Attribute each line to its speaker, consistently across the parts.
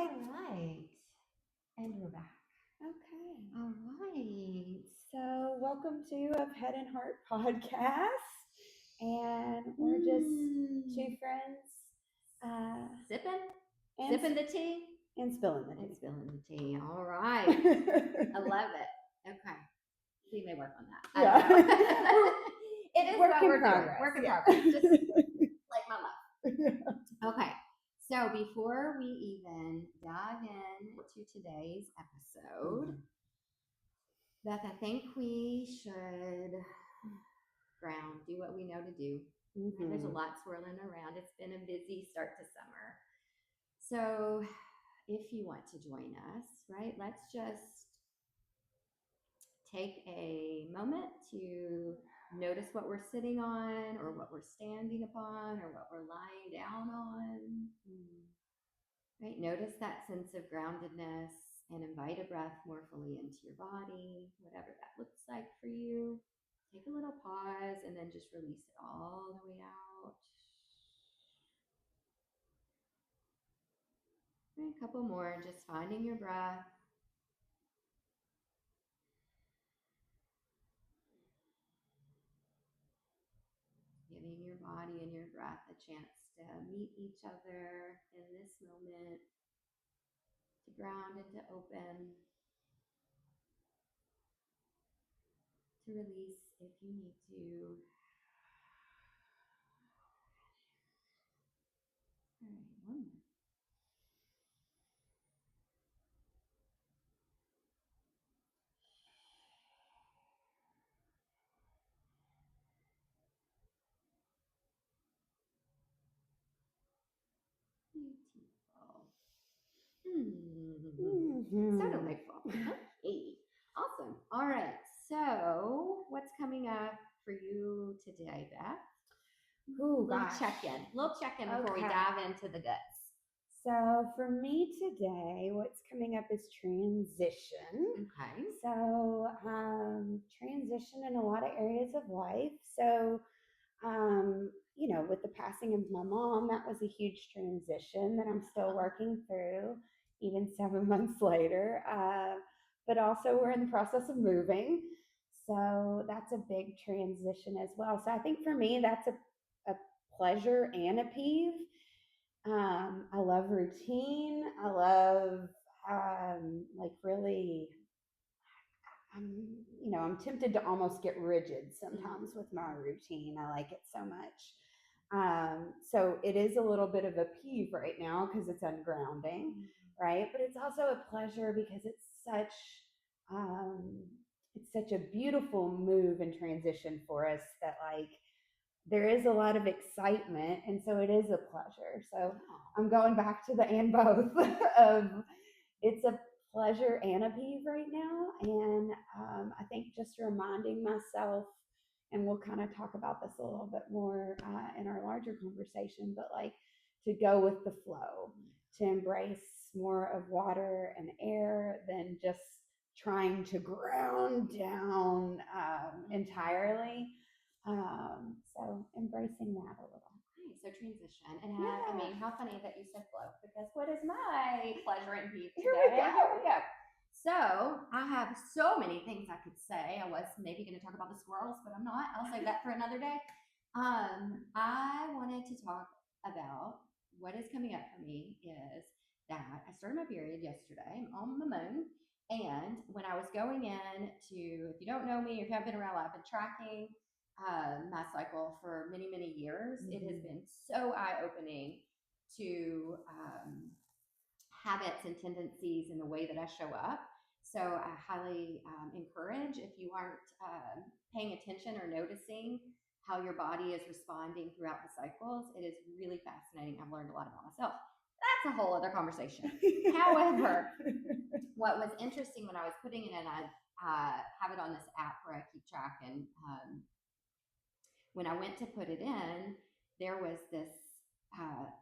Speaker 1: All right. And we're back.
Speaker 2: Okay.
Speaker 1: All right.
Speaker 2: So, welcome to A Head and Heart podcast. And we're just two friends
Speaker 1: Sipping the tea.
Speaker 2: and spilling the
Speaker 1: And
Speaker 2: tea.
Speaker 1: spilling the tea. All right. I love it. Okay. We may work on that.
Speaker 2: Yeah.
Speaker 1: It is
Speaker 2: Work
Speaker 1: what
Speaker 2: in
Speaker 1: we're
Speaker 2: progress.
Speaker 1: doing. Work in
Speaker 2: Yeah.
Speaker 1: progress. Just like my love. Okay. So before we even dive into today's episode, Beth, I think we should ground, do what we know to do.
Speaker 2: Mm-hmm.
Speaker 1: There's a lot swirling around. It's been a busy start to summer. So if you want to join us, right, let's just take a moment to notice what we're sitting on or what we're standing upon or what we're lying down on. Right? Notice that sense of groundedness and invite a breath more fully into your body, whatever that looks like for you. Take a little pause and then just release it all the way out. And a couple more, just finding your breath. Giving your body and your breath a chance to meet each other in this moment, to ground and to open, to release if you need to. All right, one more. Beautiful. So delightful. Okay. Awesome. All right. So what's coming up for you today, Beth?
Speaker 2: Ooh,
Speaker 1: Little
Speaker 2: gosh.
Speaker 1: check-in. Little check-in before we
Speaker 2: Okay.
Speaker 1: dive into the guts.
Speaker 2: So for me today, what's coming up is transition.
Speaker 1: Okay.
Speaker 2: So transition in a lot of areas of life. So with the passing of my mom, that was a huge transition that I'm still working through, even 7 months later. But also we're in the process of moving. So that's a big transition as well. So I think for me, that's a pleasure and a peeve. I love routine. I love really. I'm tempted to almost get rigid sometimes with my routine. I like it so much. So it is a little bit of a peeve right now because it's ungrounding, right? But it's also a pleasure because it's such a beautiful move and transition for us that there is a lot of excitement, and so it is a pleasure. So I'm going back to the and both of it's a pleasure and a peeve right now. And I think just reminding myself, and we'll kind of talk about this a little bit more in our larger conversation, but to go with the flow, to embrace more of water and air than just trying to ground down entirely. So embracing that a little.
Speaker 1: Okay, so transition. And I mean, how funny that you said flow, because what is my pleasure and peeve today? Here we go. So I have so many things I could say. I was maybe going to talk about the squirrels, but I'm not. I'll save that for another day. I wanted to talk about what is coming up for me is that I started my period yesterday. I'm on the moon. And when I was going in to, if you don't know me, if you haven't been around, I've been tracking my cycle for many, many years. It has been so eye-opening to habits and tendencies in the way that I show up. So I highly encourage, if you aren't paying attention or noticing how your body is responding throughout the cycles, it is really fascinating. I've learned a lot about myself. That's a whole other conversation. However, what was interesting when I was putting it in, I have it on this app where I keep track, and when I went to put it in, there was this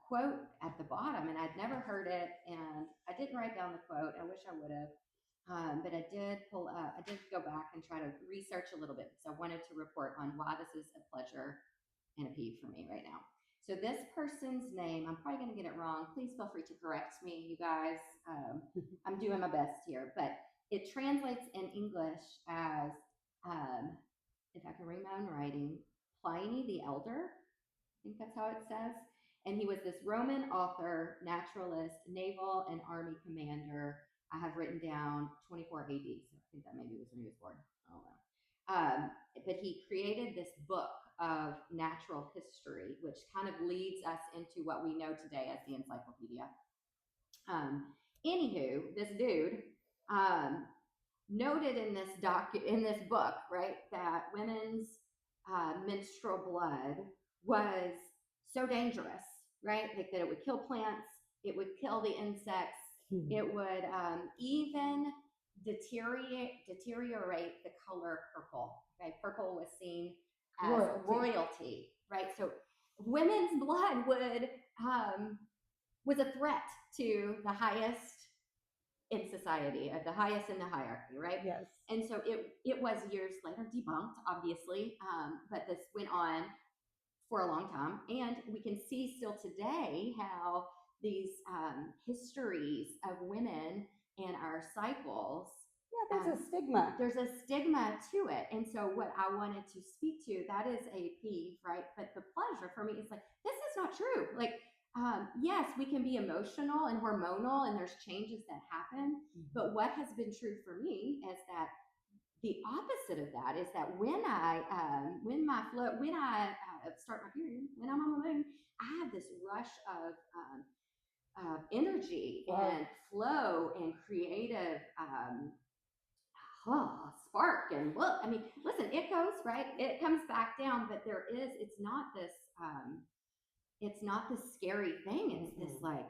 Speaker 1: quote at the bottom, and I'd never heard it, and I didn't write down the quote. I wish I would have, but I did go back and try to research a little bit because I wanted to report on why this is a pleasure and a peeve for me right now. So this person's name, I'm probably going to get it wrong. Please feel free to correct me, you guys. I'm doing my best here, but it translates in English as, if I can read my own writing, Pliny the Elder. I think that's how it says. And he was this Roman author, naturalist, naval and army commander. I have written down 24 AD, so I think that maybe was when he was born. I don't know. But he created this book of natural history, which kind of leads us into what we know today as the encyclopedia. Anywho, this dude noted in this book, right, that women's menstrual blood was so dangerous, right, like that it would kill plants, it would kill the insects, it would even deteriorate the color purple. Okay, purple was seen as royalty, right? So women's blood was a threat to the highest in society, the highest in the hierarchy, right?
Speaker 2: Yes.
Speaker 1: And so it was years later debunked, obviously, but this went on for a long time, and we can see still today how these histories of women and our cycles.
Speaker 2: Yeah, there's a stigma.
Speaker 1: There's a stigma to it. And so what I wanted to speak to, that is a peeve, right? But the pleasure for me is like, this is not true. Like, yes, we can be emotional and hormonal and there's changes that happen. But what has been true for me is that the opposite of that is that when I start my period, when I'm on the moon, I have this rush of energy and flow and creative spark. And well, I mean, listen, it goes right, it comes back down, but it's not this scary thing. It's this like,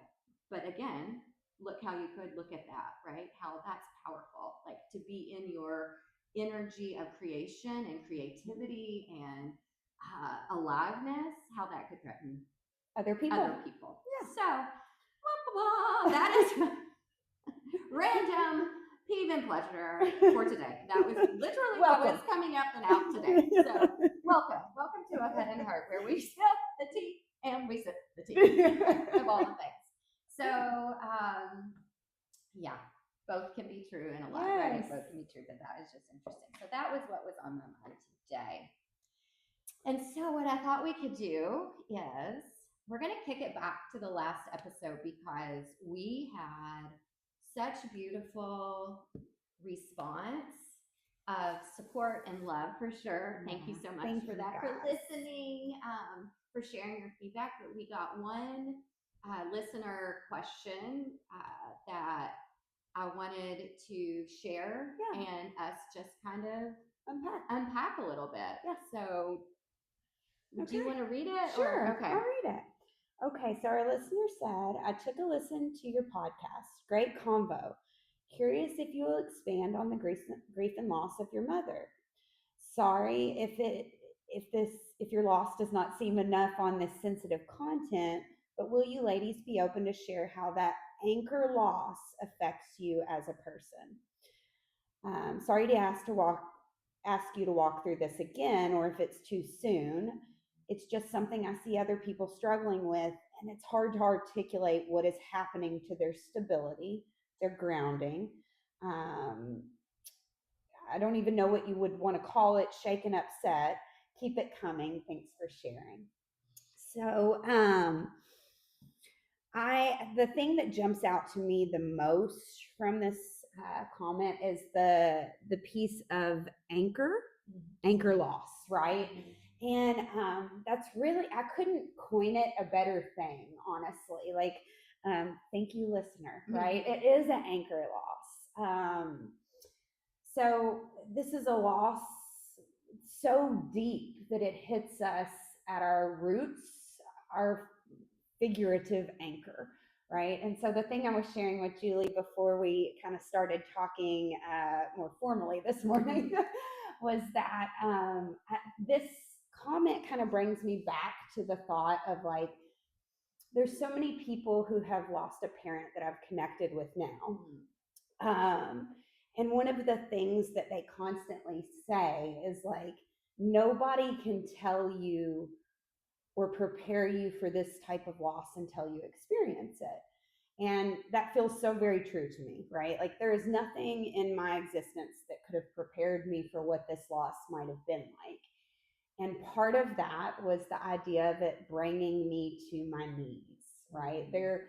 Speaker 1: but again, look how you could look at that, right? How that's powerful, like to be in your energy of creation and creativity and aliveness, how that could threaten
Speaker 2: other people.
Speaker 1: Yeah. So that is random peeve and pleasure for today. That was literally what was coming up and out today. So welcome to A Head and Heart, where we sip the tea and we sip the tea of all the things. So yeah, both can be true in a lot, right? Both can be true, but that is just interesting. So that was what was on my mind today. And so what I thought we could do is we're going to kick it back to the last episode because we had such beautiful response of support and love for sure. Thank you so much for that, for listening, for sharing your feedback. But we got one listener question that I wanted to share and us just kind of unpack a little bit. Yeah. So do you want to read it?
Speaker 2: Sure. Okay. I'll read it. Okay, so our listener said, I took a listen to your podcast. Great convo. Curious if you will expand on the grief and loss of your mother. Sorry if your loss does not seem enough on this sensitive content, but will you ladies be open to share how that anchor loss affects you as a person? Sorry to ask you to walk through this again, or if it's too soon. It's just something I see other people struggling with, and it's hard to articulate what is happening to their stability, their grounding. I don't even know what you would want to call it, shaken, upset. Keep it coming. Thanks for sharing. So the thing that jumps out to me the most from this comment is the piece of anchor loss, right? And that's really, I couldn't coin it a better thing, honestly. Like, thank you, listener, right? It is an anchor loss. So this is a loss so deep that it hits us at our roots, our figurative anchor, right? And so the thing I was sharing with Julie before we kind of started talking more formally this morning was that this comment kind of brings me back to the thought of like, there's so many people who have lost a parent that I've connected with now. And one of the things that they constantly say is like, nobody can tell you or prepare you for this type of loss until you experience it. And that feels so very true to me, right? Like there is nothing in my existence that could have prepared me for what this loss might have been like. And part of that was the idea of it bringing me to my knees, right? There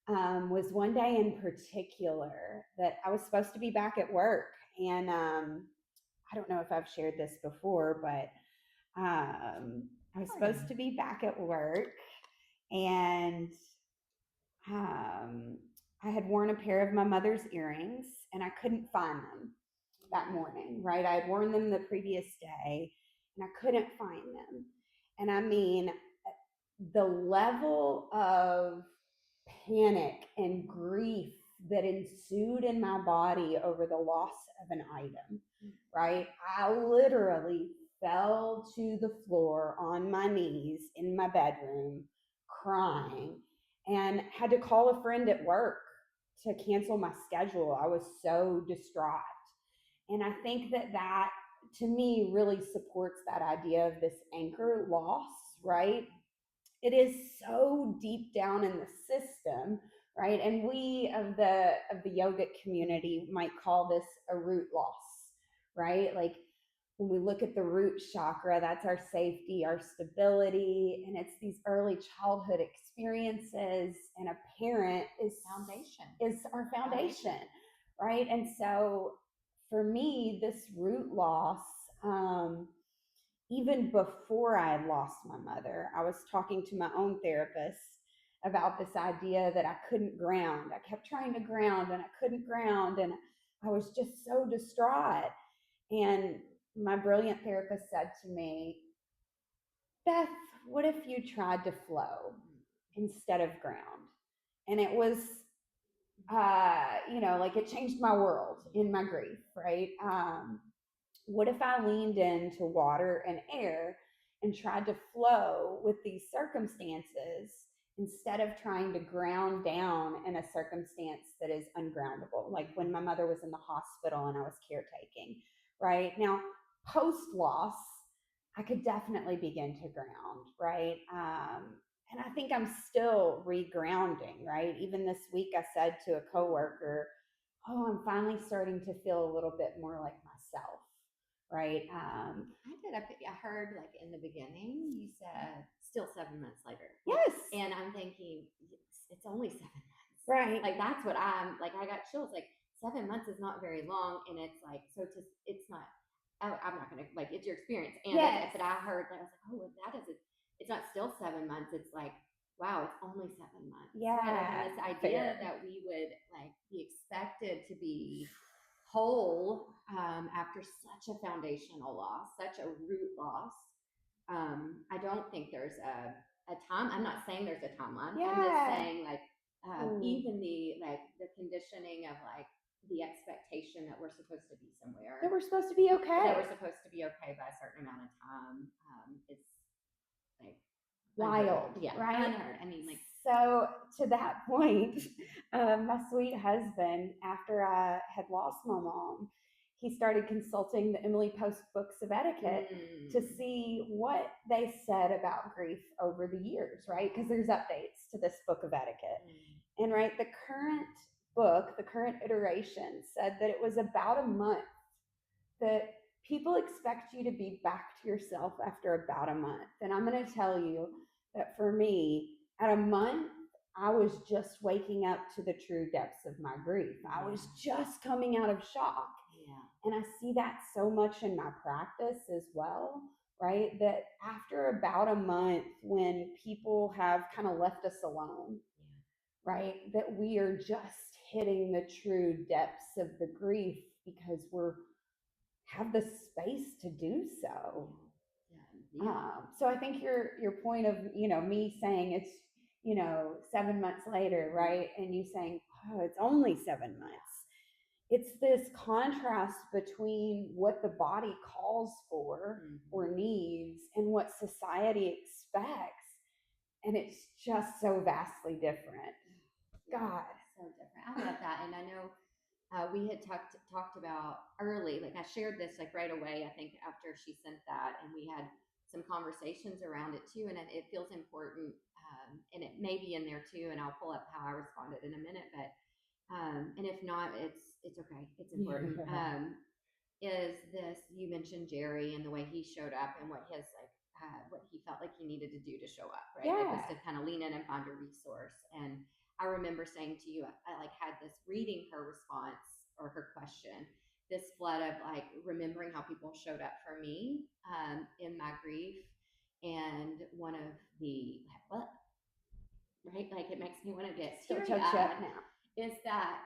Speaker 2: was one day in particular that I was supposed to be back at work. And I don't know if I've shared this before, but I was supposed to be back at work, and I had worn a pair of my mother's earrings and I couldn't find them that morning, right? I had worn them the previous day and I couldn't find them. And I mean, the level of panic and grief that ensued in my body over the loss of an item, right? I literally fell to the floor on my knees in my bedroom crying and had to call a friend at work to cancel my schedule. I was so distraught. And I think that to me really supports that idea of this anchor loss, right? It is so deep down in the system, right? And we of the yogic community might call this a root loss, right? Like when we look at the root chakra, that's our safety, our stability, and it's these early childhood experiences. And a parent is our foundation, right? And so for me, this root loss, even before I had lost my mother, I was talking to my own therapist about this idea that I couldn't ground. I kept trying to ground and I couldn't ground, and I was just so distraught. And my brilliant therapist said to me, Beth, what if you tried to flow instead of ground? And it was, like it changed my world in my grief, right? What if I leaned into water and air and tried to flow with these circumstances instead of trying to ground down in a circumstance that is ungroundable? Like when my mother was in the hospital and I was caretaking, right? Now, post loss, I could definitely begin to ground, right? And I think I'm still regrounding, right? Even this week, I said to a coworker, "Oh, I'm finally starting to feel a little bit more like myself." Right.
Speaker 1: I heard like in the beginning, you said still 7 months later.
Speaker 2: Yes.
Speaker 1: And I'm thinking, it's only 7 months.
Speaker 2: Right.
Speaker 1: Like that's what I'm like, I got chills. Like 7 months is not very long. And it's like, it's not, I'm not going to like, it's your experience. And
Speaker 2: yes.
Speaker 1: But I heard that, I was like, oh, well, that is, it's not still 7 months. It's like, wow, it's only 7 months.
Speaker 2: Yeah.
Speaker 1: And this idea that we would like be expected to be whole after such a foundational loss, such a root loss. I don't think there's a time. I'm not saying there's a timeline.
Speaker 2: Yeah.
Speaker 1: I'm just saying like even the conditioning of like the expectation that we're supposed to be somewhere.
Speaker 2: That we're supposed to be okay.
Speaker 1: That we're supposed to be okay by a certain amount of time. It's like
Speaker 2: wild,
Speaker 1: yeah,
Speaker 2: right?
Speaker 1: Unheard. I mean, like.
Speaker 2: So to that point, my sweet husband, after I had lost my mom, he started consulting the Emily Post books of etiquette to see what they said about grief over the years, right? Because there's updates to this book of etiquette. And right, the current book, the current iteration said that it was about a month that people expect you to be back to yourself after about a month. And I'm going to tell you that for me, at a month, I was just waking up to the true depths of my grief. I was just coming out of shock. Yeah. And I see that so much in my practice as well, right? That after about a month, when people have kind of left us alone, right? That we are just hitting the true depths of the grief because we're have the space to do so. So I think your point of, me saying it's, 7 months later, right? And you saying, oh, it's only 7 months. It's this contrast between what the body calls for or needs and what society expects. And it's just so vastly different. God.
Speaker 1: So different. I love that. And I know we had talked about early, like I shared this like right away, I think after she sent that, and we had some conversations around it too, and it feels important. And it may be in there too, and I'll pull up how I responded in a minute, but and if not, it's okay. It's important. Is this, you mentioned Jerry and the way he showed up and what his what he felt like he needed to do to show up, right? It was to kind of lean in and find a resource. And I remember saying to you, I like had this reading her response or her question, this flood of like remembering how people showed up for me in my grief. And one of the what, right? Like it makes me want to get teary-eyed now. Is that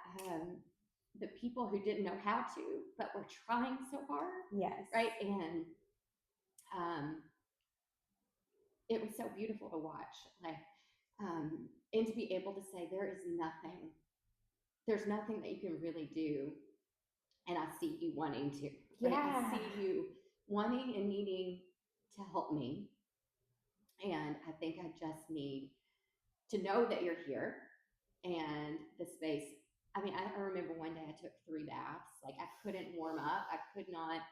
Speaker 1: the people who didn't know how to, but were trying so hard.
Speaker 2: Yes.
Speaker 1: Right. And it was so beautiful to watch, like, and to be able to say, there's nothing that you can really do. And I see you wanting to, right? I see you wanting and needing to help me. And I think I just need to know that you're here and the space. I mean, I remember one day I took 3 baths. Like I couldn't warm up. I could not,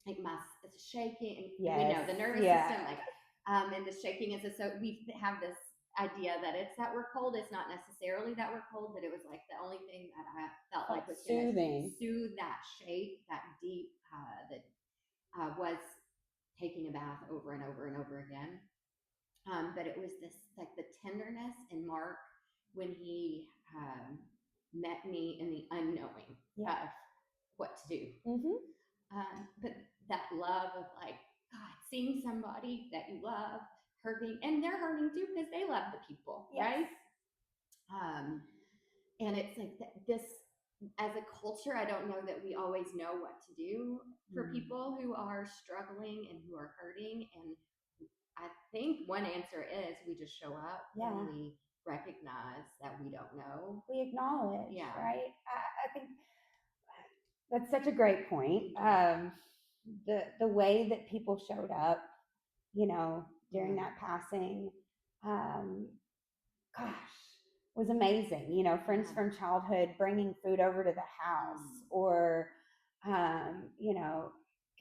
Speaker 1: like my shaking, and we know the nervous system, like, and the shaking is, so we have this idea that it's that we're cold. It's not necessarily that we're cold, but it was like the only thing that I felt like was going to soothe that shake, that deep, that was taking a bath over and over and over again. But it was this, like the tenderness in Mark when he met me in the unknowing of what to do. But that love of like, God, seeing somebody that you love hurting, and they're hurting too because they love the people, right? And it's like this, as a culture, I don't know that we always know what to do for people who are struggling and who are hurting. And I think one answer is we just show up and we recognize that we don't know.
Speaker 2: We acknowledge, right? I think that's such a great point. The way that people showed up, you know, during that passing, gosh, was amazing. You know, friends from childhood bringing food over to the house, or, you know,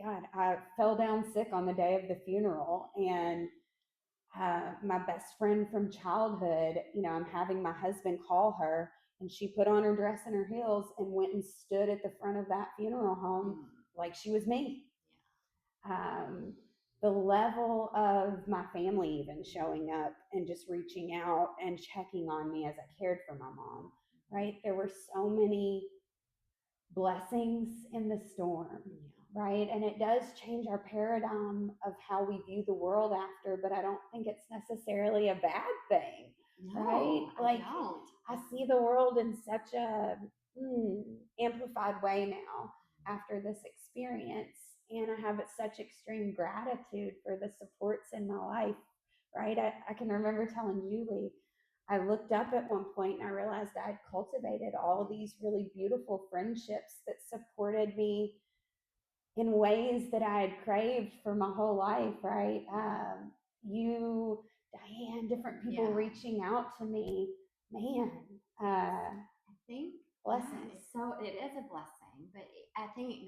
Speaker 2: God, I fell down sick on the day of the funeral, and my best friend from childhood, you know, I'm having my husband call her, and she put on her dress and her heels and went and stood at the front of that funeral home like she was me. The level of my family even showing up and just reaching out and checking on me as I cared for my mom, right? There were so many blessings in the storm, right? And it does change our paradigm of how we view the world after, but I don't think it's necessarily a bad thing, right? Like I see the world in such a amplified way now after this experience. And I have such extreme gratitude for the supports in my life, right? I can remember telling Julie, I looked up at one point and I realized I had cultivated all these really beautiful friendships that supported me in ways that I had craved for my whole life, right? You, Diane, different people reaching out to me, man.
Speaker 1: I think
Speaker 2: blessings.
Speaker 1: So it is a blessing, but I think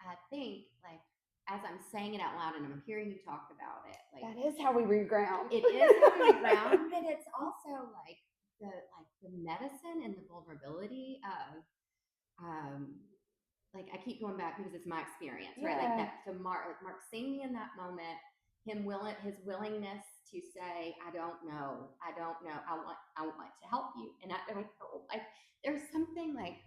Speaker 1: I think like as I'm saying it out loud and I'm hearing you talk about it, like
Speaker 2: that is how we reground.
Speaker 1: It is how we reground, but it's also like the medicine and the vulnerability of like I keep going back because it's my experience, right? Like that to Mark seeing me in that moment, his willingness to say, I don't know, I want to help you, and I don't know. Like there's something like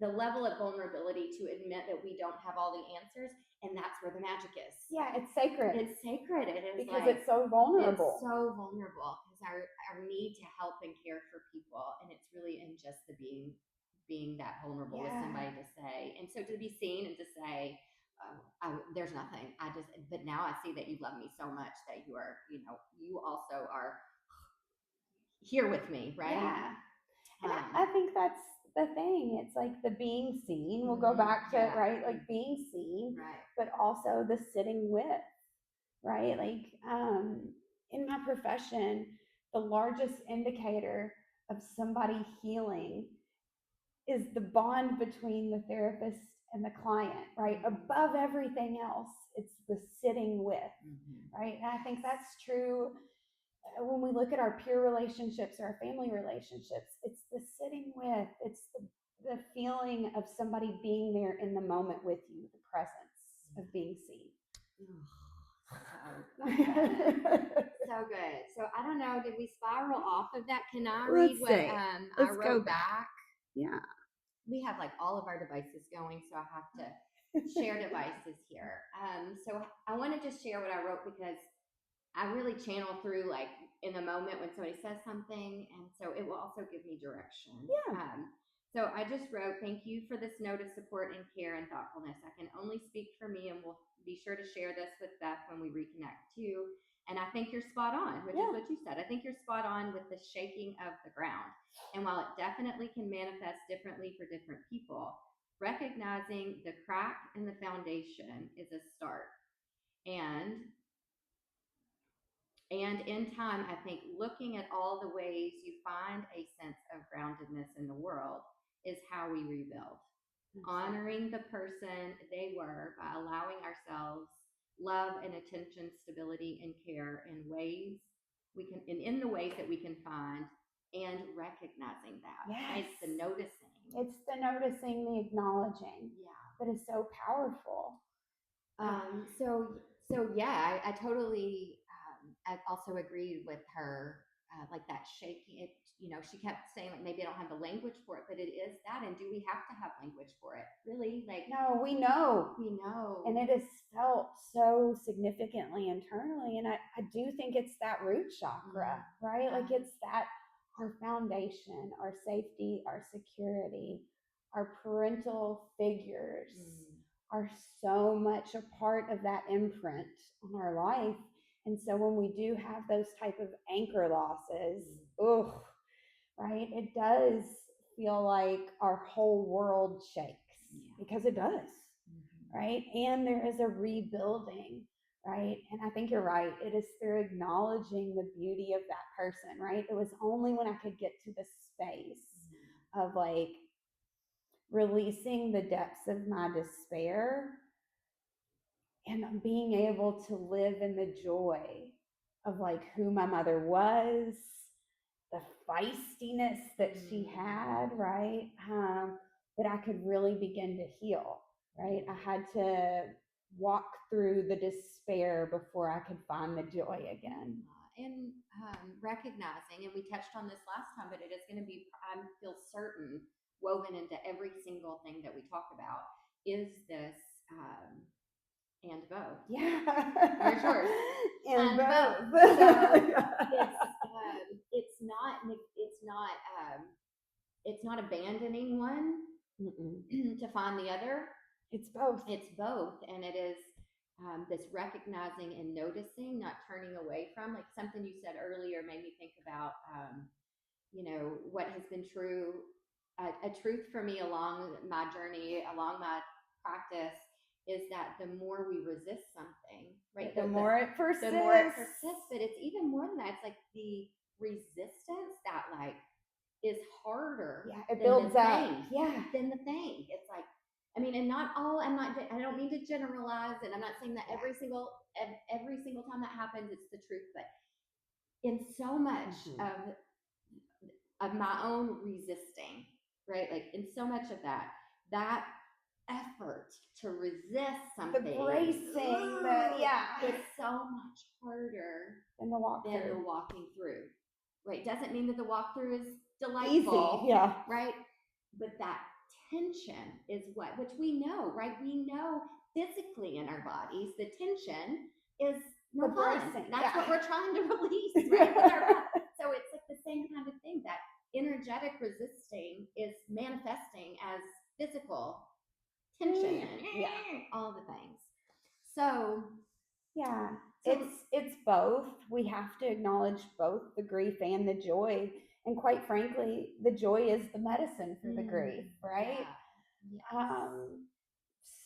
Speaker 1: the level of vulnerability to admit that we don't have all the answers, and that's where the magic is.
Speaker 2: Yeah, it's sacred.
Speaker 1: It's sacred. It is
Speaker 2: because it's so vulnerable.
Speaker 1: It's so vulnerable because our need to help and care for people, and it's really in just the being that vulnerable with somebody to say, and so to be seen and to say, there's nothing. But now I see that you love me so much that you are, you also are here with me, right?
Speaker 2: Yeah. And I think that's the thing. It's like the being seen. We'll go back to right, like being seen,
Speaker 1: right,
Speaker 2: but also the sitting with, right? Like in my profession, the largest indicator of somebody healing is the bond between the therapist and the client, right? Above everything else, it's the sitting with, right? And I think that's true when we look at our peer relationships or our family relationships. It's the sitting with, it's the feeling of somebody being there in the moment with you, the presence of being seen.
Speaker 1: So good. So I don't know, did we spiral off of that? Can I read what I wrote back?
Speaker 2: Yeah.
Speaker 1: We have like all of our devices going, so I have to share devices here. So I want to just share what I wrote because I really channel through like in the moment when somebody says something, and so it will also give me direction.
Speaker 2: Yeah.
Speaker 1: So I just wrote, thank you for this note of support and care and thoughtfulness. I can only speak for me, and we'll be sure to share this with Beth when we reconnect too. And I think you're spot on, which is what you said. I think you're spot on with the shaking of the ground. And while it definitely can manifest differently for different people, recognizing the crack in the foundation is a start. And in time, I think looking at all the ways you find a sense of groundedness in the world is how we rebuild. Honoring the person they were by allowing ourselves love and attention, stability and care in ways we can, and in the ways that we can find, and recognizing that.
Speaker 2: Yes.
Speaker 1: It's the noticing.
Speaker 2: It's the noticing, the acknowledging.
Speaker 1: Yeah.
Speaker 2: That is so powerful.
Speaker 1: So yeah, I totally, I also agreed with her, like that shaking. It, she kept saying like maybe I don't have the language for it, but it is that. And do we have to have language for it? Really? Like
Speaker 2: no, we know,
Speaker 1: and
Speaker 2: it is felt so significantly internally. And I do think it's that root chakra, right? Like it's that our foundation, our safety, our security, our parental figures. Are so much a part of that imprint on our life. And so when we do have those type of anchor losses, right, it does feel like our whole world shakes because it does, right? And there is a rebuilding, right? And I think you're right. It is through acknowledging the beauty of that person, right? It was only when I could get to the space of like releasing the depths of my despair and being able to live in the joy of like who my mother was, the feistiness that she had, right? That I could really begin to heal, right? I had to walk through the despair before I could find the joy again.
Speaker 1: And recognizing, and we touched on this last time, but it is going to be, I feel certain, woven into every single thing that we talk about, is this and both.
Speaker 2: Yeah.
Speaker 1: Where's yours?
Speaker 2: And both.
Speaker 1: So it's not abandoning one to find the other.
Speaker 2: It's both.
Speaker 1: It's both, and it is this recognizing and noticing, not turning away from. Like something you said earlier made me think about, what has been true, a truth for me along my journey, along my practice, is that the more we resist something, right?
Speaker 2: The more it persists.
Speaker 1: The more it persists, but it's even more than that. It's like the resistance that like is harder.
Speaker 2: Yeah, it builds up.
Speaker 1: Than the thing. It's like, I mean, and not all. I don't mean to generalize, and I'm not saying that every single time that happens, it's the truth. But in so much of my own resisting, right? Like in so much of that effort to resist something,
Speaker 2: the bracing,
Speaker 1: it's so much harder
Speaker 2: than the
Speaker 1: walking through. Right? Doesn't mean that the walkthrough is delightful.
Speaker 2: Easy,
Speaker 1: right? But that tension is which we know, right? We know physically in our bodies, the tension is no fun. That's what we're trying to release, right? With our breath. So it's like the same kind of thing, that energetic resisting is manifesting as physical tension and all the things. So
Speaker 2: it's both. We have to acknowledge both the grief and the joy. And quite frankly, the joy is the medicine for the grief, right?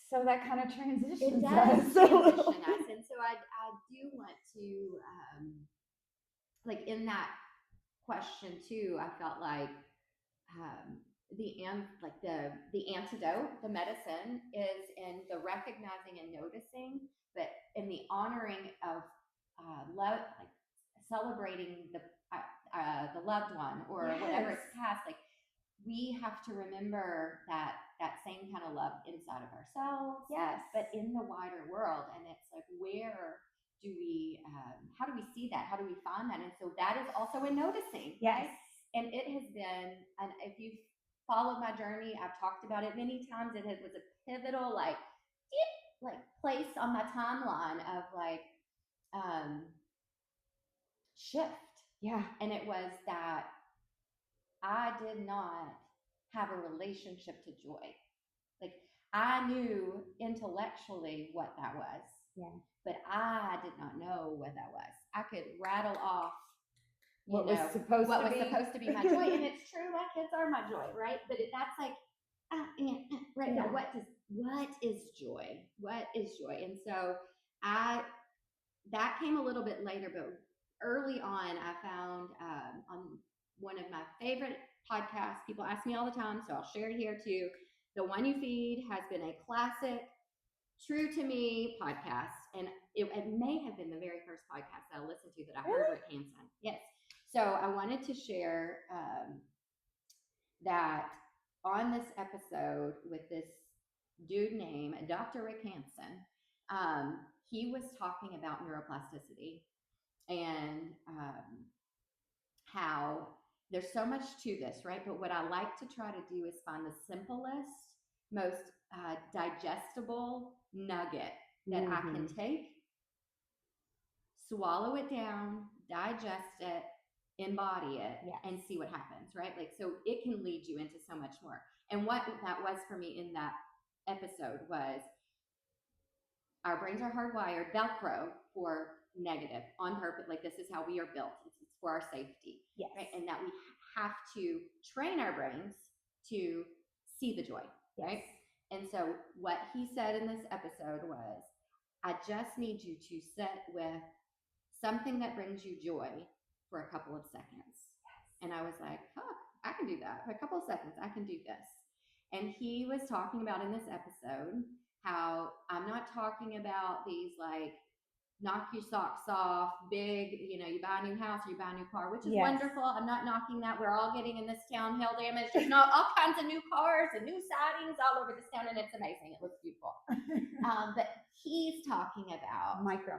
Speaker 2: So that kind of transitions
Speaker 1: it does
Speaker 2: us.
Speaker 1: transition us. And so I do want to, like in that question too, I felt like the antidote, the medicine is in the recognizing and noticing, but in the honoring of love, like celebrating the loved one or whatever it's past. Like we have to remember that same kind of love inside of ourselves, but in the wider world. And it's like, where do we how do we see that, how do we find that? And so that is also in noticing, right? And it has been, and if you've followed my journey, I've talked about it many times. It was a pivotal like place on my timeline of like shift. And it was that I did not have a relationship to joy. Like I knew intellectually what that was, but I did not know what that was. I could rattle off what was supposed to be my joy, and it's true. My kids are my joy, right? But that's like, right now, what is joy? What is joy? And so that came a little bit later, but early on, I found on one of my favorite podcasts. People ask me all the time, so I'll share it here too. The One You Feed has been a classic, true to me podcast, and it may have been the very first podcast that I listened to that I heard with Hanson. Yes. So I wanted to share that on this episode with this dude named Dr. Rick Hanson, he was talking about neuroplasticity and how there's so much to this, right? But what I like to try to do is find the simplest, most digestible nugget that I can take, swallow it down, digest it, embody it, and see what happens, right? Like, so it can lead you into so much more. And what that was for me in that episode was our brains are hardwired, Velcro for negative on purpose. Like this is how we are built. It's for our safety, right? And that we have to train our brains to see the joy, right? And so what he said in this episode was, I just need you to sit with something that brings you joy for a couple of seconds. And I was like, I can do that. For a couple of seconds, I can do this. And he was talking about in this episode how I'm not talking about these like knock your socks off, big, you buy a new house or you buy a new car, which is wonderful. I'm not knocking that. We're all getting in this town hail damage. There's all kinds of new cars and new sidings all over this town, and it's amazing. It looks beautiful. But he's talking about micro,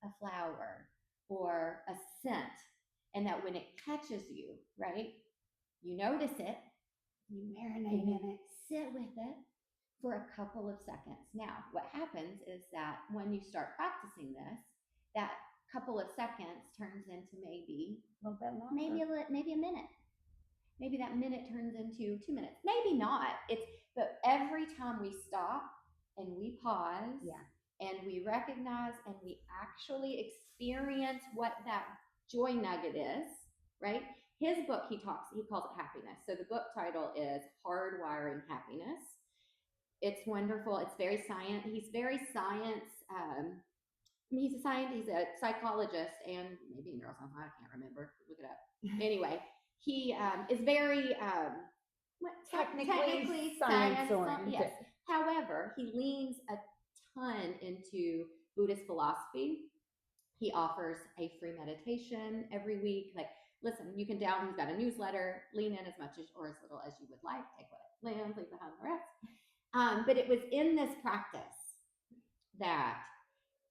Speaker 1: a flower or a scent, and that when it catches you, right, you notice it, you marinate in it, sit with it for a couple of seconds. Now, what happens is that when you start practicing this, that couple of seconds turns into maybe a little bit longer, maybe a minute. Maybe that minute turns into 2 minutes. Maybe not. But every time we stop and we pause, and we recognize and we actually experience what that joy nugget is, right? His book, he calls it happiness. So the book title is Hardwiring Happiness. It's wonderful. It's very science. He's very science. He's a psychologist and maybe a neuroscientist. I can't remember. Look it up. Anyway, he is very technically science oriented. Yes. However, he leans a ton into Buddhist philosophy. He offers a free meditation every week. Like, listen, you can download. He's got a newsletter. Lean in as much or as little as you would like. Take what lands, leave behind the rest. But it was in this practice that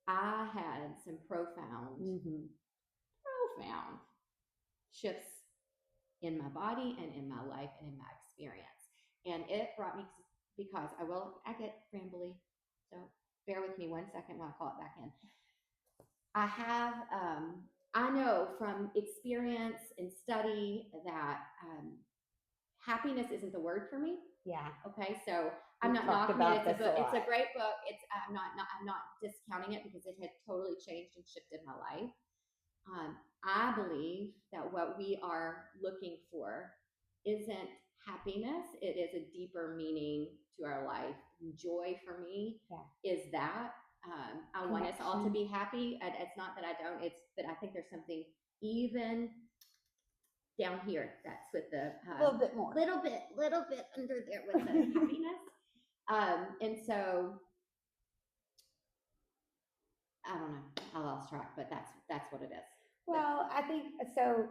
Speaker 1: I had some profound shifts in my body and in my life and in my experience. And it brought me, because I get rambly, so bear with me 1 second while I call it back in. I know from experience and study that happiness isn't the word for me. Okay. So I'm not knocking it. It's a great book. I'm not discounting it because it had totally changed and shifted my life. I believe that what we are looking for isn't happiness. It is a deeper meaning to our life. Joy for me is that. I want us all to be happy. It's not that I don't. It's that I think there's something even down here. That's with the
Speaker 2: a little bit more,
Speaker 1: little bit under there with the happiness. And so I don't know, I lost track, but that's what it is.
Speaker 2: Well, I think so.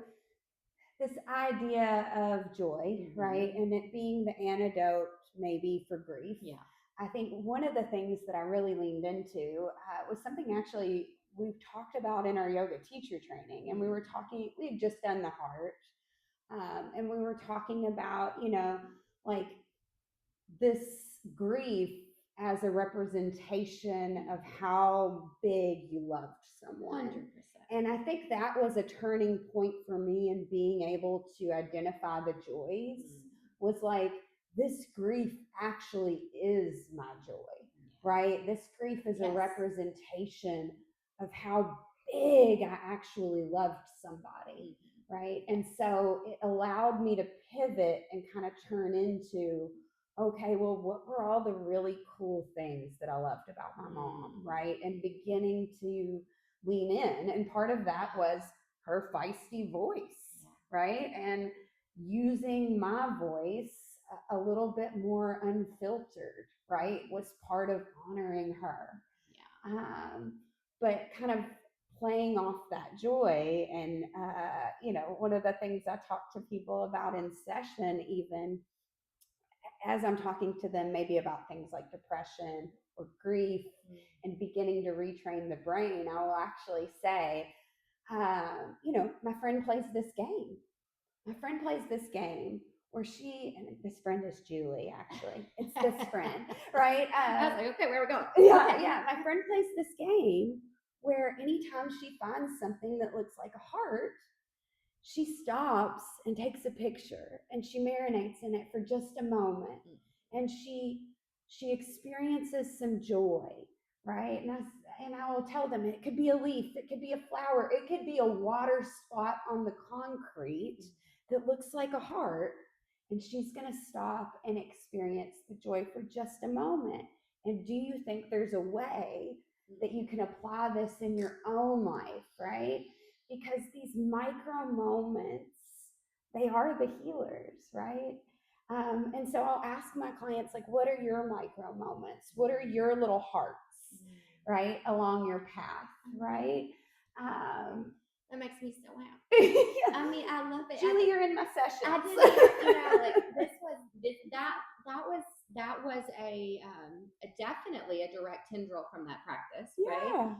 Speaker 2: This idea of joy, right, and it being the antidote maybe for grief.
Speaker 1: Yeah.
Speaker 2: I think one of the things that I really leaned into was something actually we've talked about in our yoga teacher training, and we had just done the heart, and we were talking about, like this grief as a representation of how big you loved someone.
Speaker 1: 100%.
Speaker 2: And I think that was a turning point for me in being able to identify the joys, was like, this grief actually is my joy, right? This grief is a representation of how big I actually loved somebody, right? And so it allowed me to pivot and kind of turn into, okay, well, what were all the really cool things that I loved about my mom, right? And beginning to lean in. And part of that was her feisty voice, right? And using my voice a little bit more unfiltered, right? Was part of honoring her. But kind of playing off that joy. And, one of the things I talk to people about in session, even as I'm talking to them maybe about things like depression or grief and beginning to retrain the brain, I will actually say, my friend plays this game. My friend plays this game where and this friend is Julie, actually. It's this friend, right?
Speaker 1: I was like, okay, where are we going?
Speaker 2: Yeah. My friend plays this game where anytime she finds something that looks like a heart, she stops and takes a picture and she marinates in it for just a moment, and she experiences some joy, right? And I will tell them it could be a leaf, it could be a flower, it could be a water spot on the concrete that looks like a heart, and she's going to stop and experience the joy for just a moment. And do you think there's a way that you can apply this in your own life, right? Because these micro moments, they are the healers, right? And so I'll ask my clients, like, what are your micro moments? What are your little hearts, right, along your path, right?
Speaker 1: That makes me so happy. I mean, I love it.
Speaker 2: Julie, you're in my session.
Speaker 1: I did, like that was a definitely a direct tendril from that practice, right?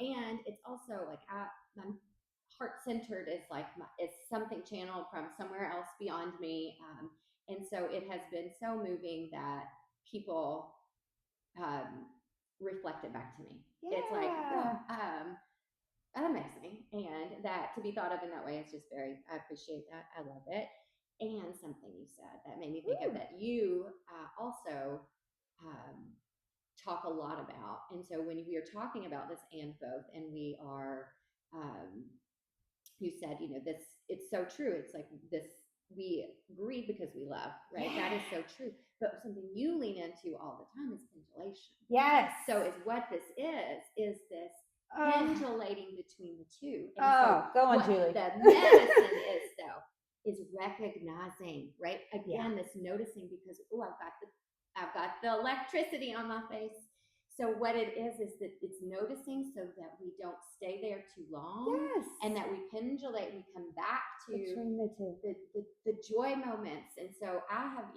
Speaker 1: And it's also like I'm heart centered is like it's something channeled from somewhere else beyond me, and so it has been so moving that people reflect it back to me. It's like, amazing, and that to be thought of in that way is just I appreciate that. I love it. And something you said that made me think of that you also talk a lot about. And so when we are talking about this and both, and we are, you said, this, it's so true. It's like this, we grieve because we love, right? Yeah. That is so true. But something you lean into all the time is pendulation.
Speaker 2: Yes.
Speaker 1: So is what this is this pendulating between the two. And
Speaker 2: so go on, Julie.
Speaker 1: The medicine is though, is recognizing, right? Again, this noticing, because I've got the electricity on my face. So what it is that it's noticing so that we don't stay there too long.
Speaker 2: Yes.
Speaker 1: And that we pendulate, we come back to
Speaker 2: between the two,
Speaker 1: the joy moments. And so I have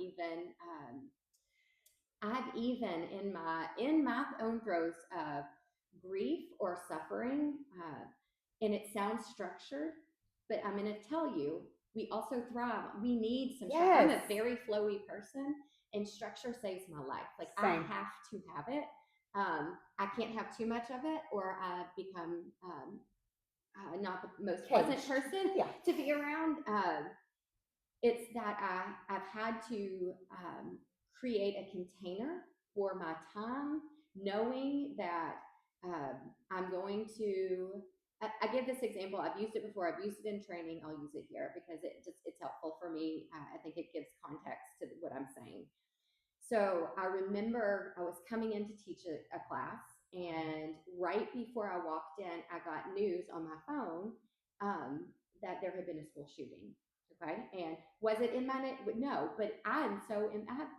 Speaker 1: even in my own throes of grief or suffering, and it sounds structured, but I'm going to tell you, we also thrive. We need some structure. I'm a very flowy person, and structure saves my life. Like I have to have it. I can't have too much of it, or I become not the most pleasant person to be around. It's that I've had to create a container for my time, knowing that I'm going to. I give this example. I've used it before. I've used it in training. I'll use it here because it's helpful for me. I think it gives context to what I'm saying. So I remember I was coming in to teach a class, and right before I walked in, I got news on my phone that there had been a school shooting. Okay. And was it in my, no, but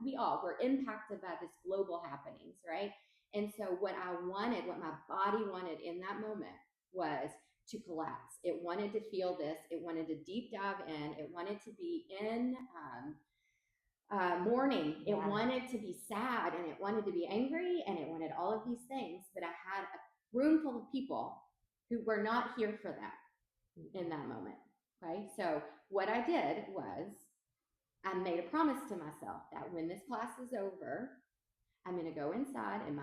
Speaker 1: we all were impacted by this global happenings, right? And so what my body wanted in that moment was to collapse. It wanted to feel this. It wanted to deep dive in. It wanted to be in mourning. It wanted to be sad, and it wanted to be angry, and it wanted all of these things. But I had a room full of people who were not here for that in that moment. Okay. So what I did was I made a promise to myself that when this class is over, I'm going to go inside and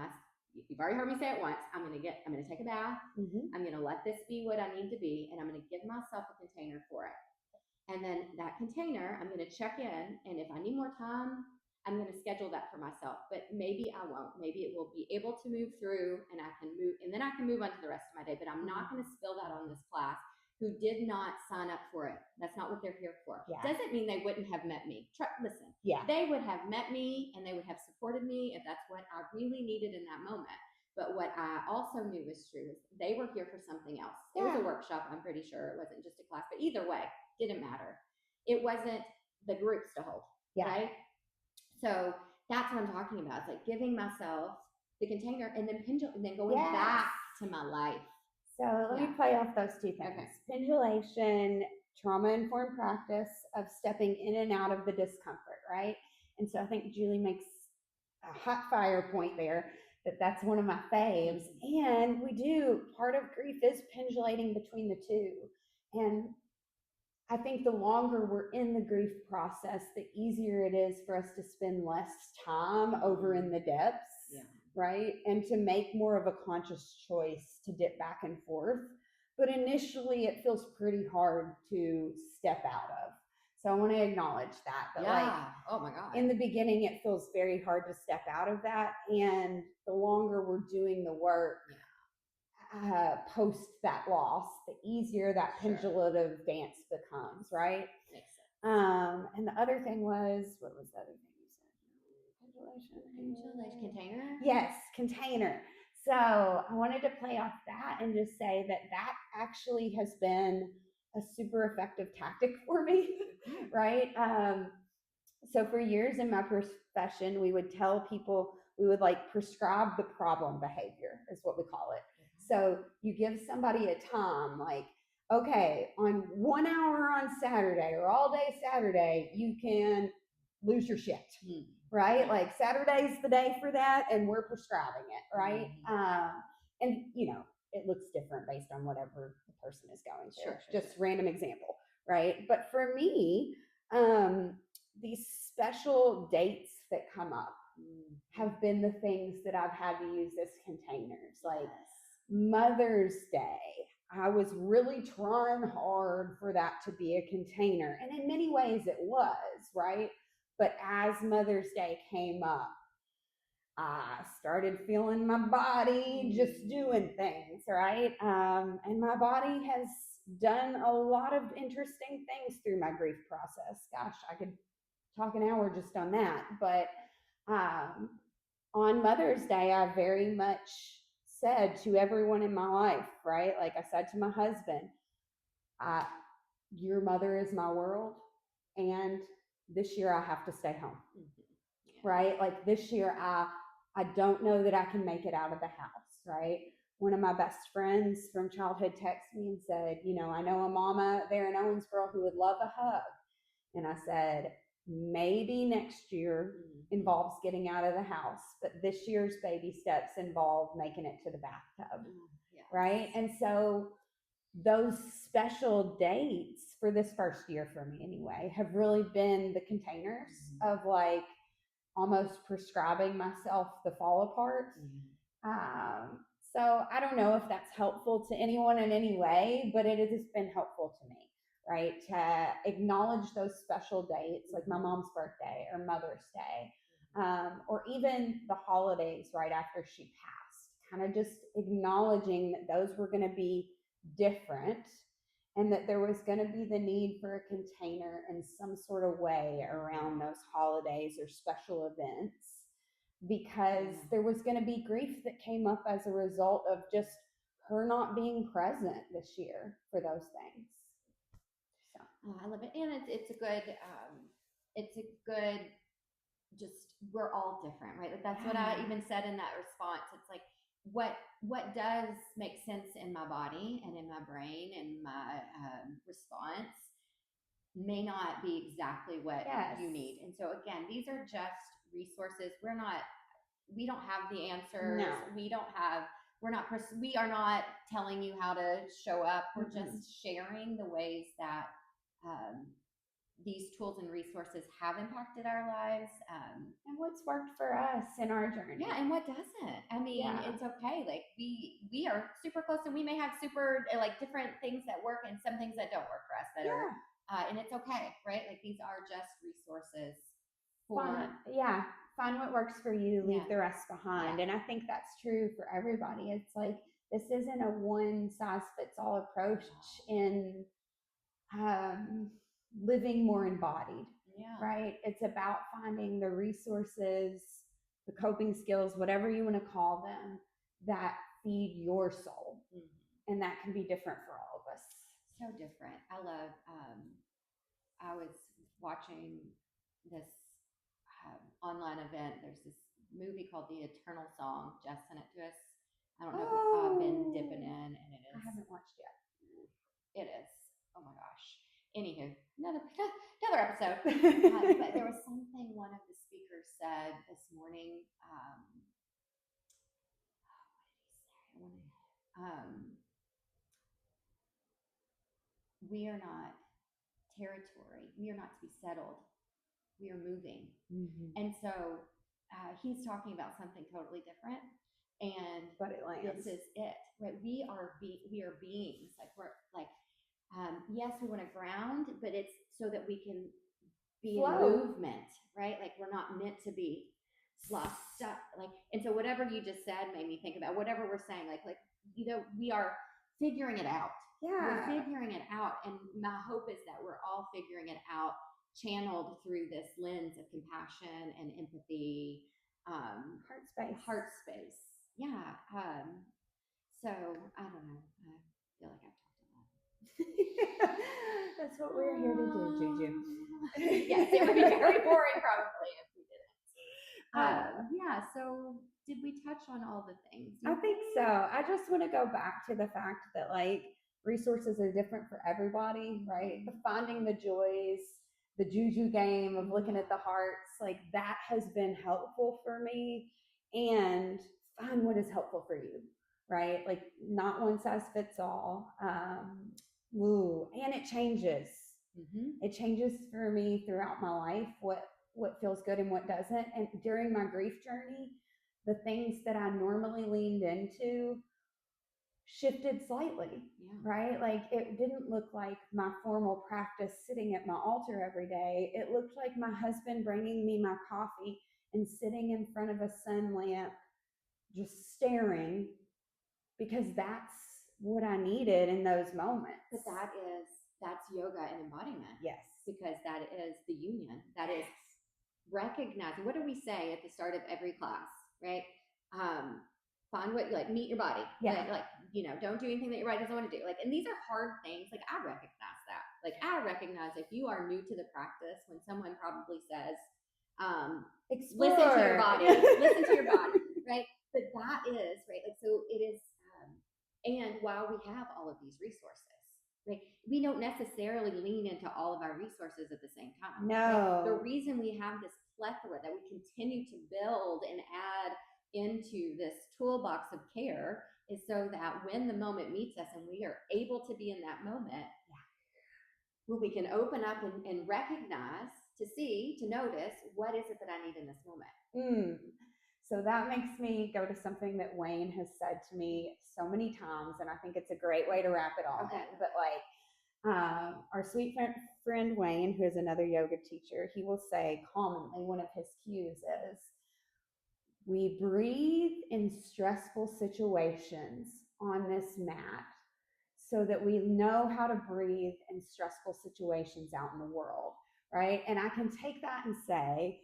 Speaker 1: you've already heard me say it once. I'm going to take a bath. I'm going to let this be what I need to be. And I'm going to give myself a container for it. And then that container, I'm going to check in. And if I need more time, I'm going to schedule that for myself, but maybe I won't. Maybe it will be able to move through and I can move, and then I can move on to the rest of my day, but I'm not going to spill that on this class who did not sign up for it. That's not what they're here for. Doesn't mean they wouldn't have met me. Listen, they would have met me and they would have supported me if that's what I really needed in that moment. But what I also knew was true is they were here for something else. It was a workshop, I'm pretty sure. It wasn't just a class, but either way, didn't matter. It wasn't the groups to hold, right? So that's what I'm talking about. It's like giving myself the container and then going back to my life.
Speaker 2: So let me play off those two things. Okay. Pendulation, trauma-informed practice of stepping in and out of the discomfort, right? And so I think Julie makes a hot fire point there, that's one of my faves. And part of grief is pendulating between the two. And I think the longer we're in the grief process, the easier it is for us to spend less time over in the depths, right? And to make more of a conscious choice to dip back and forth. But initially, it feels pretty hard to step out of. So I want to acknowledge that.
Speaker 1: Oh my God.
Speaker 2: In the beginning, it feels very hard to step out of that. And the longer we're doing the work, post that loss, the easier that pendulative dance becomes, right?
Speaker 1: Makes sense.
Speaker 2: And the other thing was, what was the other thing you said?
Speaker 1: Pendulation container?
Speaker 2: Yes, container. So I wanted to play off that and just say that actually has been a super effective tactic for me, right? So for years in my profession, we would tell people, we would prescribe the problem behavior is what we call it. So you give somebody a time, like, okay, on 1 hour on Saturday or all day Saturday, you can lose your shit, right? Like Saturday's the day for that, and we're prescribing it, right? And it looks different based on whatever the person is going through. Just random example, right? But for me, these special dates that come up have been the things that I've had to use as containers. Like Mother's Day, I was really trying hard for that to be a container. And in many ways it was, right? But as Mother's Day came up, I started feeling my body just doing things, right? And my body has done a lot of interesting things through my grief process. Gosh, I could talk an hour just on that. But on Mother's Day, I very much said to everyone in my life, right? Like I said to my husband, your mother is my world, and this year I have to stay home, right? Like this year, I don't know that I can make it out of the house, right? One of my best friends from childhood texted me and said, I know a mama there in Owensboro who would love a hug. And I said, maybe next year involves getting out of the house, but this year's baby steps involve making it to the bathtub, right? And so those special dates for this first year for me anyway have really been the containers of almost prescribing myself the fall apart. So I don't know if that's helpful to anyone in any way, but it has been helpful to me, right? To acknowledge those special dates, like my mom's birthday or Mother's Day, or even the holidays right after she passed, kind of just acknowledging that those were going to be different and that there was going to be the need for a container in some sort of way around those holidays or special events, because there was going to be grief that came up as a result of just her not being present this year for those things.
Speaker 1: I love it. And it's a good, just, we're all different, right? Like that's what I even said in that response. It's like, what does make sense in my body and in my brain and my response may not be exactly what you need. And so again, these are just resources. We don't have the answers.
Speaker 2: No.
Speaker 1: We are not telling you how to show up. We're just sharing the ways that these tools and resources have impacted our lives.
Speaker 2: And what's worked for us in our journey.
Speaker 1: Yeah, and what doesn't. I mean, it's okay. Like we are super close, and we may have super like different things that work and some things that don't work for us that are, and it's okay, right? Like these are just resources for
Speaker 2: find what works for you, leave the rest behind. And I think that's true for everybody. It's like this isn't a one size fits all approach in living more embodied. Right? It's about finding the resources, the coping skills, whatever you want to call them, that feed your soul. And that can be different for all of us.
Speaker 1: So different. I love, I was watching this online event. There's this movie called The Eternal Song. Jess sent it to us. I don't know if I've been dipping in, and it is.
Speaker 2: I haven't watched yet.
Speaker 1: It is. Oh my gosh. Anywho, another episode. But there was something one of the speakers said this morning. What did he say? We are not territory. We are not to be settled. We are moving. And so he's talking about something totally different.
Speaker 2: But it lands.
Speaker 1: This is it, right? We are beings. Like we're like, yes, we want to ground, but it's so that we can be in movement, right? Like we're not meant to be lost stuck. Like, and so whatever you just said made me think about whatever we're saying. Like we are figuring it out. We're figuring it out, and my hope is that we're all figuring it out, channeled through this lens of compassion and empathy,
Speaker 2: heart space.
Speaker 1: Yeah. So I don't know. I feel like I've talked a lot.
Speaker 2: That's what we're here to do, Juju.
Speaker 1: Yes, it would be very boring probably if we didn't. So did we touch on all the things?
Speaker 2: I think so. I just want to go back to the fact that like resources are different for everybody, right? The finding the joys, the juju game of looking at the hearts, like that has been helpful for me. And find what is helpful for you, right? Like not one size fits all. And it changes. It changes for me throughout my life, what feels good and what doesn't. And during my grief journey, the things that I normally leaned into shifted slightly, right? Like it didn't look like my formal practice sitting at my altar every day. It looked like my husband bringing me my coffee and sitting in front of a sun lamp, just staring, because that's what I needed in those moments.
Speaker 1: But that's yoga and embodiment.
Speaker 2: Yes.
Speaker 1: Because that is the union. That is recognizing. What do we say at the start of every class, right? Find what you like, meet your body. Like, don't do anything that your body doesn't want to do. Like, and these are hard things. Like, I recognize that. Like, I recognize if you are new to the practice, when someone probably says,
Speaker 2: explore.
Speaker 1: Listen to your body, listen to your body, right? But that is, right? Like, so it is, and while we have all of these resources, right, we don't necessarily lean into all of our resources at the same time.
Speaker 2: No.
Speaker 1: Right? The reason we have this plethora that we continue to build and add into this toolbox of care is so that when the moment meets us and we are able to be in that moment, well, we can open up and recognize, to notice, what is it that I need in this moment?
Speaker 2: So that makes me go to something that Wayne has said to me so many times, and I think it's a great way to wrap it all in. But like our sweet friend Wayne, who is another yoga teacher, he will say commonly, one of his cues is, we breathe in stressful situations on this mat so that we know how to breathe in stressful situations out in the world, right? And I can take that and say,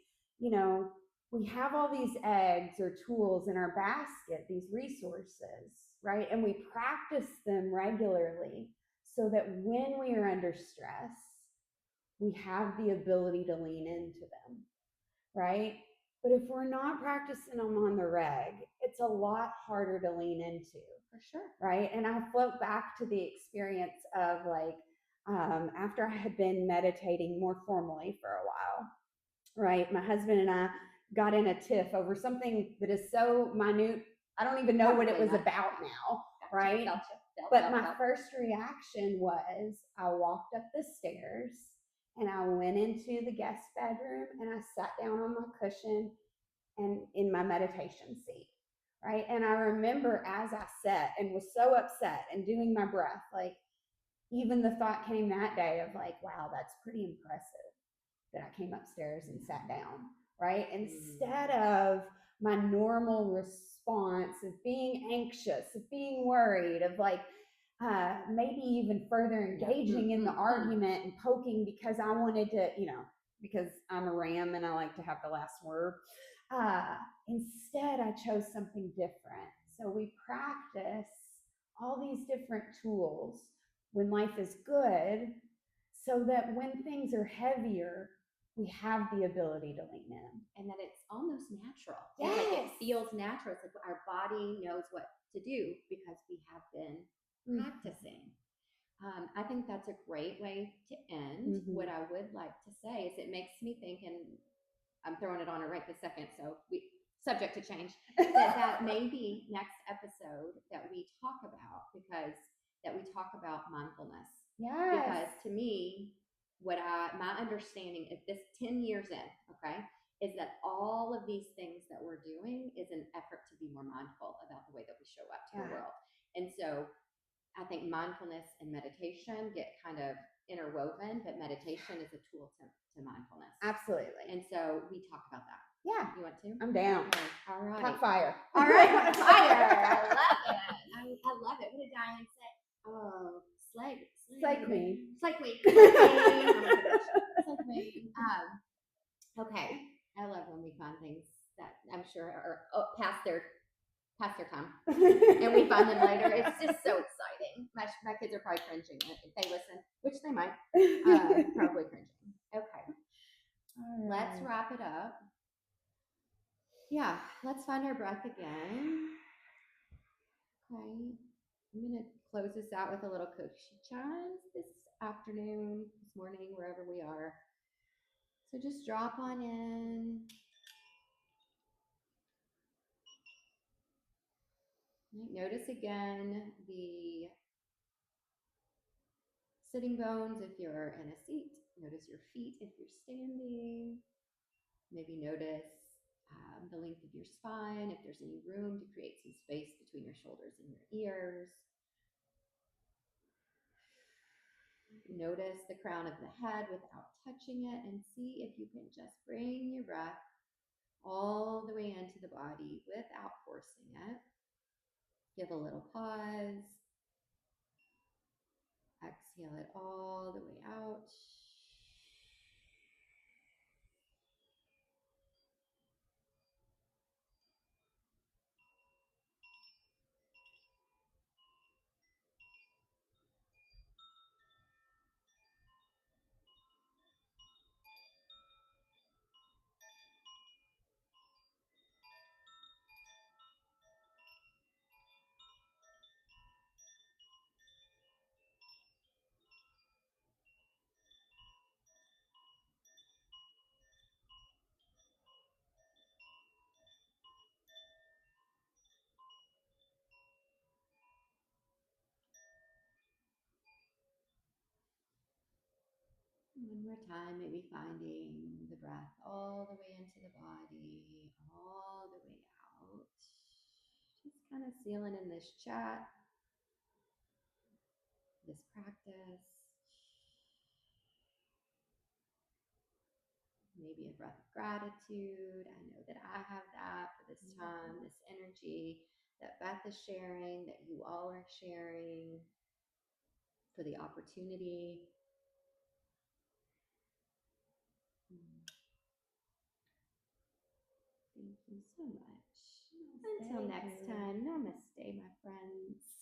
Speaker 2: we have all these eggs or tools in our basket, these resources, right? And we practice them regularly so that when we are under stress, we have the ability to lean into them, right? But if we're not practicing them on the reg, it's a lot harder to lean into.
Speaker 1: For sure.
Speaker 2: Right. And I float back to the experience of like, after I had been meditating more formally for a while, right? My husband and I got in a tiff over something that is so minute. I don't even know what it was about now, right? But my first reaction was I walked up the stairs and I went into the guest bedroom and I sat down on my cushion and in my meditation seat, right? And I remember as I sat and was so upset and doing my breath, like even the thought came that day of like, wow, that's pretty impressive that I came upstairs and sat down, right? Instead of my normal response of being anxious, of being worried, of like maybe even further engaging in the argument and poking because I wanted to, because I'm a ram and I like to have the last word. Instead, I chose something different. So we practice all these different tools when life is good, so that when things are heavier, we have the ability to lean in.
Speaker 1: And that it's almost natural.
Speaker 2: Yes.
Speaker 1: It's like it feels natural. It's like our body knows what to do because we have been practicing. I think that's a great way to end. What I would like to say is it makes me think, and I'm throwing it on her right this second, so we subject to change, that maybe next episode that we talk about, mindfulness.
Speaker 2: Yes.
Speaker 1: Because to me, my understanding is this 10 years in, okay, is that all of these things that we're doing is an effort to be more mindful about the way that we show up to the world. And so I think mindfulness and meditation get kind of interwoven, but meditation is a tool to mindfulness.
Speaker 2: Absolutely.
Speaker 1: And so we talk about that.
Speaker 2: Yeah.
Speaker 1: You want to?
Speaker 2: I'm down.
Speaker 1: Okay. All right.
Speaker 2: Hot fire.
Speaker 1: All right. Hot fire. I love it. I love it. What did Diane say? Oh, slake me. Slake me. Slake me. Okay. I love when we find things that I'm sure are past their time, and we find them later. It's just so exciting. My kids are probably cringing if they listen, which they might. Probably cringing. Okay. All right. Let's wrap it up. Yeah, let's find our breath again. Okay. I'm going to close this out with a little koshi chimes this afternoon, this morning, wherever we are. So just drop on in. Notice again the sitting bones if you're in a seat. Notice your feet if you're standing. Maybe notice the length of your spine, if there's any room to create some space between your shoulders and your ears. Notice the crown of the head without touching it, and see if you can just bring your breath all the way into the body without forcing it. Give a little pause. Exhale it all the way out. One more time, maybe finding the breath all the way into the body, all the way out. Just kind of sealing in this chat, this practice. Maybe a breath of gratitude. I know that I have that for this time, this energy that Beth is sharing, that you all are sharing, for the opportunity. Thank you so much. Until next time, namaste, my friends.